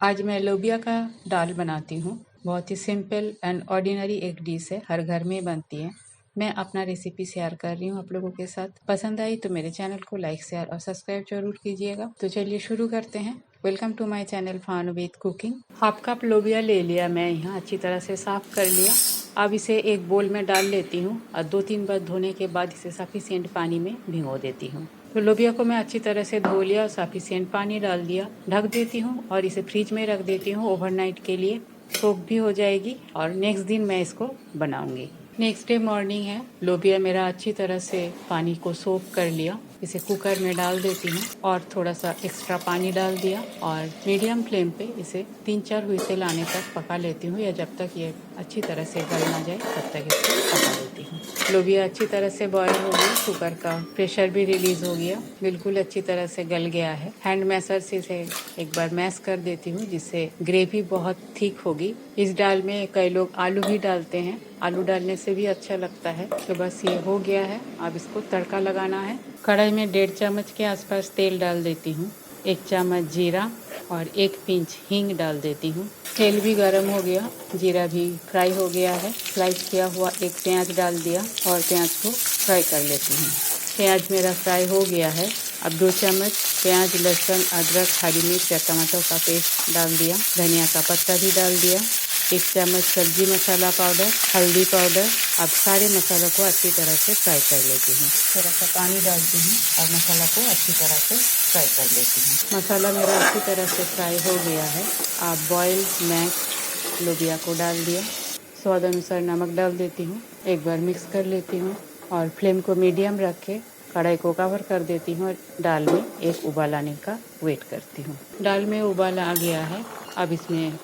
आज मैं लोबिया का दाल बनाती हूँ। बहुत ही सिंपल एंड ऑर्डिनरी एक डिश है, हर घर में बनती है। मैं अपना रेसिपी शेयर कर रही हूँ आप लोगों के साथ। पसंद आई तो मेरे चैनल को लाइक शेयर और सब्सक्राइब जरूर कीजिएगा। तो चलिए शुरू करते हैं। वेलकम टू माय चैनल फानू विद कुकिंग। हाफ कप लोबिया ले लिया मैं यहाँ, अच्छी तरह से साफ कर लिया। अब इसे एक बोल में डाल लेती हूँ और 2-3 बार धोने के बाद इसे सफिशिएंट पानी में भिगो देती हूँ। तो लोबिया को मैं अच्छी तरह से धो लिया और सफिशिएंट पानी डाल दिया। ढक देती हूँ और इसे फ्रिज में रख देती हूँ ओवरनाइट के लिए। सोक भी हो जाएगी और नेक्स्ट दिन मैं इसको बनाऊंगी। नेक्स्ट डे मॉर्निंग है, लोबिया मेरा अच्छी तरह से पानी को सोक कर लिया। इसे कुकर में डाल देती हूँ और थोड़ा सा एक्स्ट्रा पानी डाल दिया और मीडियम फ्लेम पे इसे 3-4 व्हिसल आने तक पका लेती हूँ, या जब तक ये अच्छी तरह से गल ना जाए तब तक इसको पका लेती हूँ। लोबिया अच्छी तरह से बॉयल हो गई, कुकर का प्रेशर भी रिलीज हो गया, बिल्कुल अच्छी तरह से गल गया है। हैंड मैशर से इसे एक बार मैश कर देती हूँ जिससे ग्रेवी बहुत थिक होगी। इस दाल में कई लोग आलू भी डालते हैं, आलू डालने से भी अच्छा लगता है। तो बस ये हो गया है, अब इसको तड़का लगाना है। कढ़ाई में 1.5 चम्मच के आसपास तेल डाल देती हूँ, 1 चम्मच जीरा और 1 पिंच हींग डाल देती हूँ। तेल भी गर्म हो गया, जीरा भी फ्राई हो गया है। स्लाइस किया हुआ एक प्याज डाल दिया और प्याज को फ्राई कर लेती हूँ। प्याज मेरा फ्राई हो गया है। अब 2 चम्मच प्याज, लहसुन, अदरक, हरी मिर्च या टमाटर का पेस्ट डाल दिया। धनिया का पत्ता भी डाल दिया। 1 चम्मच सब्जी मसाला पाउडर, हल्दी पाउडर। अब सारे मसालों को अच्छी तरह से फ्राई कर लेती हूँ। थोड़ा सा पानी डालती हूँ और मसाला को अच्छी तरह से फ्राई कर लेती हूँ। मसाला मेरा अच्छी तरह से फ्राई हो गया है। अब बॉयल मैश लोबिया को डाल दिया। स्वाद अनुसार नमक डाल देती हूँ। एक बार मिक्स कर लेती हूँ और फ्लेम को मीडियम रख के कढ़ाई को कवर कर देती हूँ और दाल में एक उबाल आने का वेट करती हूँ। दाल में उबाल आ गया है। अब इसमें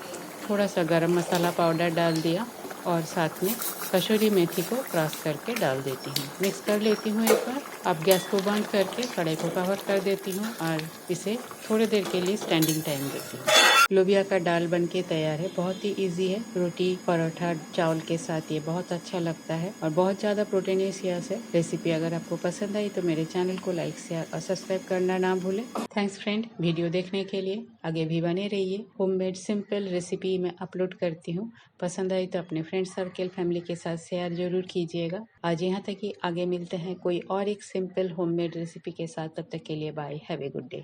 थोड़ा सा गरम मसाला पाउडर डाल दिया और साथ में कसूरी मेथी को क्रश करके डाल देती हूँ। मिक्स कर लेती हूँ एक बार। अब गैस को बंद करके कढ़ाई को कवर कर देती हूँ और इसे थोड़ी देर के लिए स्टैंडिंग टाइम देती हूँ। लोबिया का दाल बनके तैयार है। बहुत ही इजी है, रोटी, परोठा, चावल के साथ ये बहुत अच्छा लगता है और बहुत ज़्यादा प्रोटीनियस है। रेसिपी अगर आपको पसंद आई तो मेरे चैनल को लाइक शेयर और सब्सक्राइब करना ना भूलें। थैंक्स फ्रेंड, वीडियो देखने के लिए। आगे भी बने रहिए। होममेड सिंपल रेसिपी मैं अपलोड करती हूँ। पसंद आई तो अपने फ्रेंड सर्कल, फैमिली के साथ शेयर जरूर कीजिएगा। आज यहाँ तक कि आगे मिलते हैं कोई और एक सिंपल होममेड रेसिपी के साथ। तब तक के लिए bye, have a good day.